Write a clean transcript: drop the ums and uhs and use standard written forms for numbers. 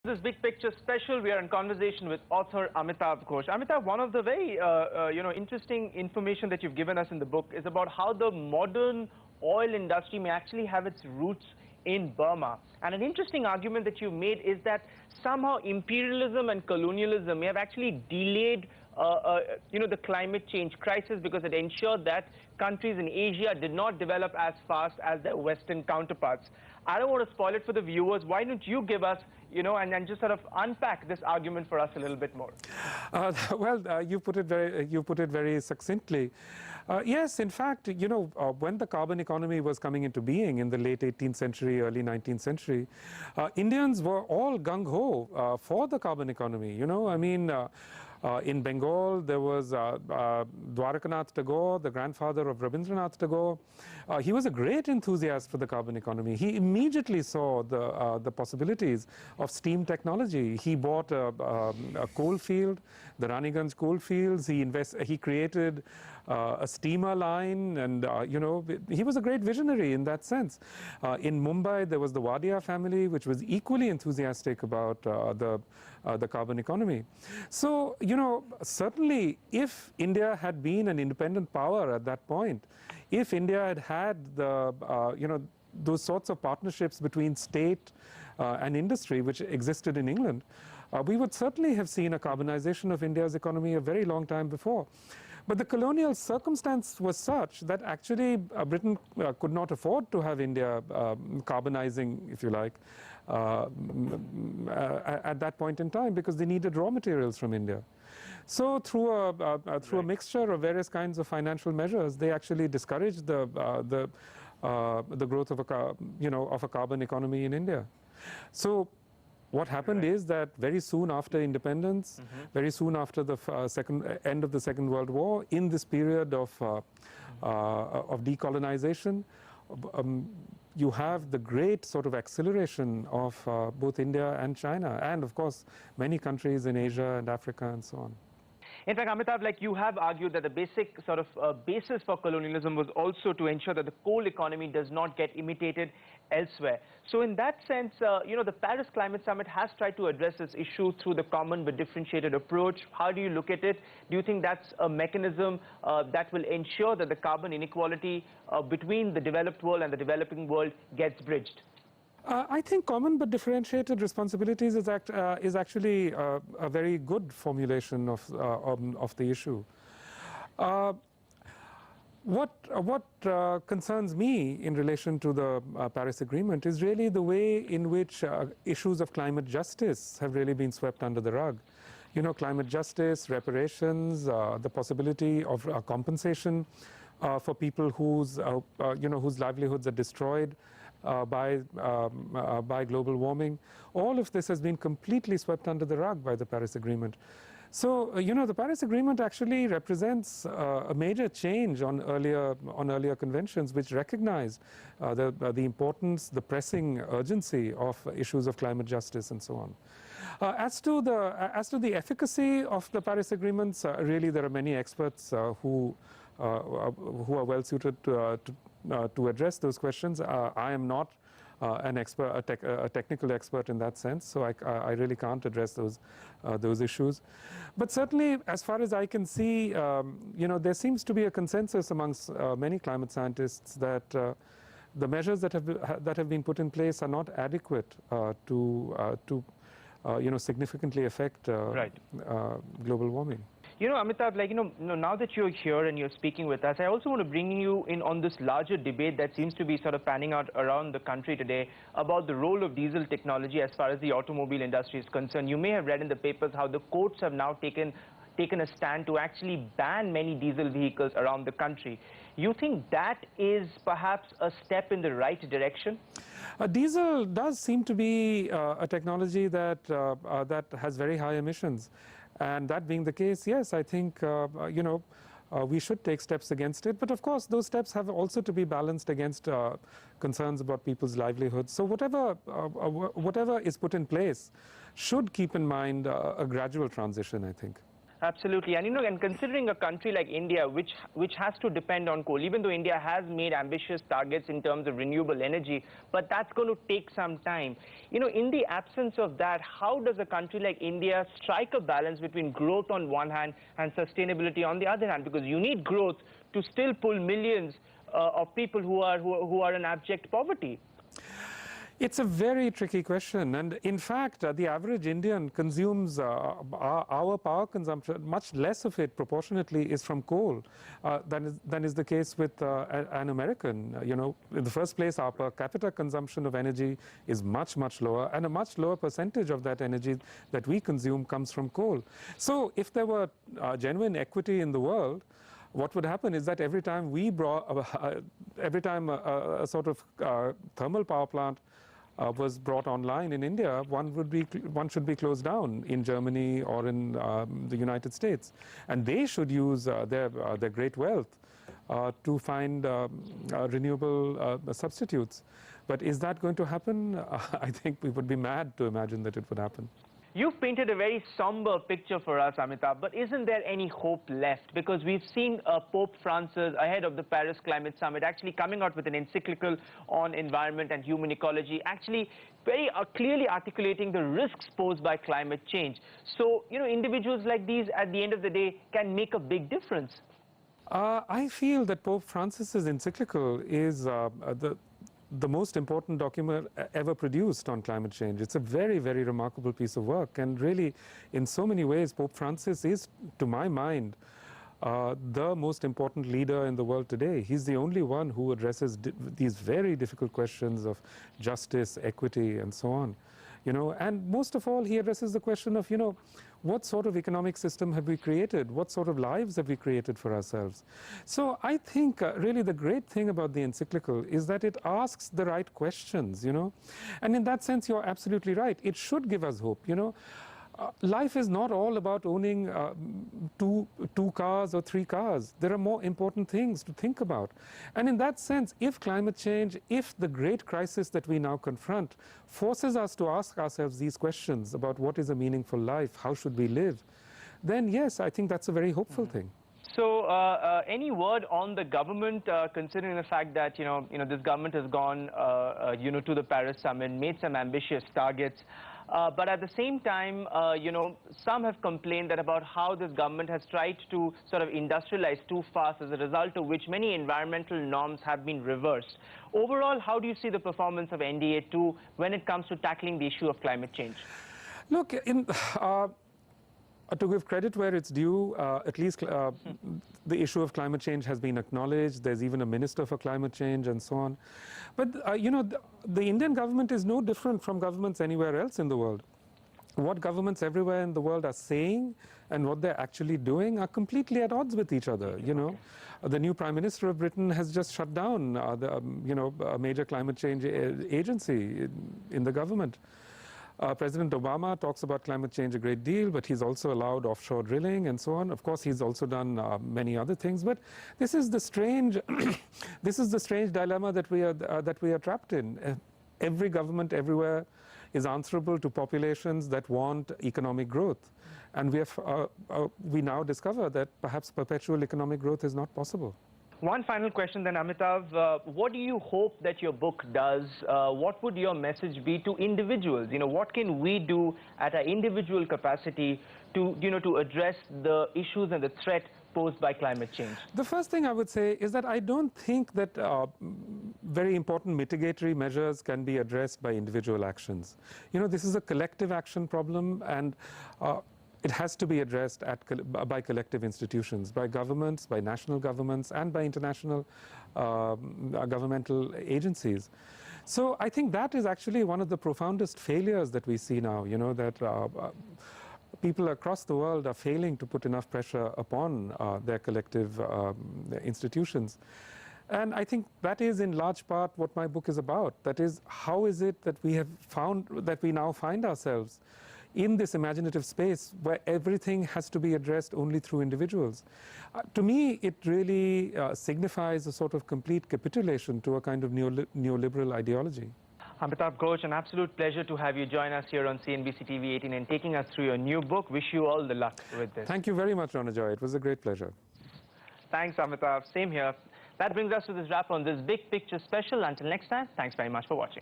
This big picture special, we are in conversation with author Amitav Ghosh. Amitav, one of the very interesting information that you've given us in the book is about how the modern oil industry may actually have its roots in Burma. And an interesting argument that you made is that somehow imperialism and colonialism may have actually delayed the climate change crisis because it ensured that countries in Asia did not develop as fast as their Western counterparts. I don't want to spoil it for the viewers. Why don't you give us, and just sort of unpack this argument for us a little bit more? You put it very succinctly. Yes, in fact, when the carbon economy was coming into being in the late 18th century, early 19th century, Indians were all gung-ho for the carbon economy. In Bengal, there was Dwarakanath Tagore, the grandfather of Rabindranath Tagore. He was a great enthusiast for the carbon economy. He immediately saw the possibilities of steam technology. He bought a coal field, the Raniganj coal fields. He created a steamer line, and he was a great visionary in that sense. In Mumbai, there was the Wadia family, which was equally enthusiastic about the carbon economy. So, certainly, if India had been an independent power at that point, if India had had those sorts of partnerships between state and industry which existed in England, we would certainly have seen a carbonization of India's economy a very long time before. But the colonial circumstance was such that actually Britain could not afford to have India carbonizing, if you like, at that point in time, because they needed raw materials from India. So through a mixture of various kinds of financial measures, they actually discouraged the growth of a carbon economy in India. So what happened is that very soon after independence, very soon after the end of the Second World War, in this period of decolonization, you have the great sort of acceleration of both India and China, and of course many countries in Asia and Africa and so on. In fact, Amitav, like you have argued that the basic sort of basis for colonialism was also to ensure that the coal economy does not get imitated elsewhere. So in that sense, the Paris Climate Summit has tried to address this issue through the common but differentiated approach. How do you look at it? Do you think that's a mechanism that will ensure that the carbon inequality between the developed world and the developing world gets bridged? I think common but differentiated responsibilities is actually a very good formulation of the issue. What concerns me in relation to the Paris Agreement is really the way in which issues of climate justice have really been swept under the rug. Climate justice, reparations, the possibility of compensation for people whose livelihoods are destroyed by global warming. All of this has been completely swept under the rug by the Paris Agreement. So, the Paris Agreement actually represents a major change on earlier conventions which recognize the importance, the pressing urgency of issues of climate justice and so on. As to the efficacy of the Paris agreements, really there are many experts who are well suited to address those questions. I am not an expert, a technical expert in that sense, so I really can't address those issues. But certainly, as far as I can see, there seems to be a consensus amongst many climate scientists that the measures that have been put in place are not adequate to significantly affect global warming. Amitav, now that you're here and you're speaking with us, I also want to bring you in on this larger debate that seems to be sort of panning out around the country today about the role of diesel technology as far as the automobile industry is concerned. You may have read in the papers how the courts have now taken a stand to actually ban many diesel vehicles around the country. You think that is perhaps a step in the right direction? Diesel does seem to be a technology that has very high emissions. And that being the case, yes, I think, we should take steps against it. But of course, those steps have also to be balanced against concerns about people's livelihoods. So whatever is put in place should keep in mind a gradual transition, I think. Absolutely. And, and considering a country like India, which has to depend on coal, even though India has made ambitious targets in terms of renewable energy, but that's going to take some time. In the absence of that, how does a country like India strike a balance between growth on one hand and sustainability on the other hand? Because you need growth to still pull millions of people who are in abject poverty. It's a very tricky question, and in fact, the average Indian consumes our power consumption, much less of it proportionately is from coal than is the case with an American. In the first place, our per capita consumption of energy is much, much lower, and a much lower percentage of that energy that we consume comes from coal. So if there were genuine equity in the world, what would happen is that every time a sort of thermal power plant was brought online in India, one should be closed down in Germany or in the United States, and they should use their great wealth to find renewable substitutes. But is that going to happen? I think we would be mad to imagine that it would happen. You've painted a very somber picture for us, Amitav, but isn't there any hope left? Because we've seen Pope Francis, ahead of the Paris Climate Summit, actually coming out with an encyclical on environment and human ecology, actually very clearly articulating the risks posed by climate change. So, individuals like these, at the end of the day, can make a big difference. I feel that Pope Francis's encyclical is the most important document ever produced on climate change. It's a very, very remarkable piece of work, and really, in so many ways, Pope Francis is, to my mind, the most important leader in the world today. He's the only one who addresses these very difficult questions of justice, equity, and so on. And most of all, he addresses the question of, what sort of economic system have we created? What sort of lives have we created for ourselves? So I think really the great thing about the encyclical is that it asks the right questions, And in that sense, you're absolutely right. It should give us hope, Life is not all about owning two cars or 3 cars. There are more important things to think about. And in that sense, if climate change, if the great crisis that we now confront forces us to ask ourselves these questions about what is a meaningful life, how should we live, then yes, I think that's a very hopeful thing. So, any word on the government, considering the fact that, this government has gone, to the Paris Summit, made some ambitious targets, but at the same time, some have complained that about how this government has tried to sort of industrialize too fast, as a result of which many environmental norms have been reversed. Overall, how do you see the performance of NDA2 when it comes to tackling the issue of climate change? Look, to give credit where it's due, at least the issue of climate change has been acknowledged. There's even a minister for climate change and so on. But, the Indian government is no different from governments anywhere else in the world. What governments everywhere in the world are saying and what they're actually doing are completely at odds with each other, The new Prime Minister of Britain has just shut down, a major climate change agency in the government. President Obama talks about climate change a great deal, but he's also allowed offshore drilling and so on. Of course, he's also done many other things. But this is the strange, dilemma that we are trapped in. Every government everywhere is answerable to populations that want economic growth, and we now discover that perhaps perpetual economic growth is not possible. One final question then, Amitav. What do you hope that your book does? What would your message be to individuals? What can we do at an individual capacity to, to address the issues and the threat posed by climate change? The first thing I would say is that I don't think that very important mitigatory measures can be addressed by individual actions. This is a collective action problem, and it has to be addressed by collective institutions, by governments, by national governments, and by international governmental agencies. So I think that is actually one of the profoundest failures that we see now, that people across the world are failing to put enough pressure upon their collective institutions. And I think that is in large part what my book is about. That is, how is it that we now find ourselves in this imaginative space where everything has to be addressed only through individuals? To me, it really signifies a sort of complete capitulation to a kind of neoliberal ideology. Amitav Ghosh, an absolute pleasure to have you join us here on CNBC-TV18 and taking us through your new book. Wish you all the luck with this. Thank you very much, Ronojoy. It was a great pleasure. Thanks, Amitav. Same here. That brings us to this wrap on this Big Picture special. Until next time, thanks very much for watching.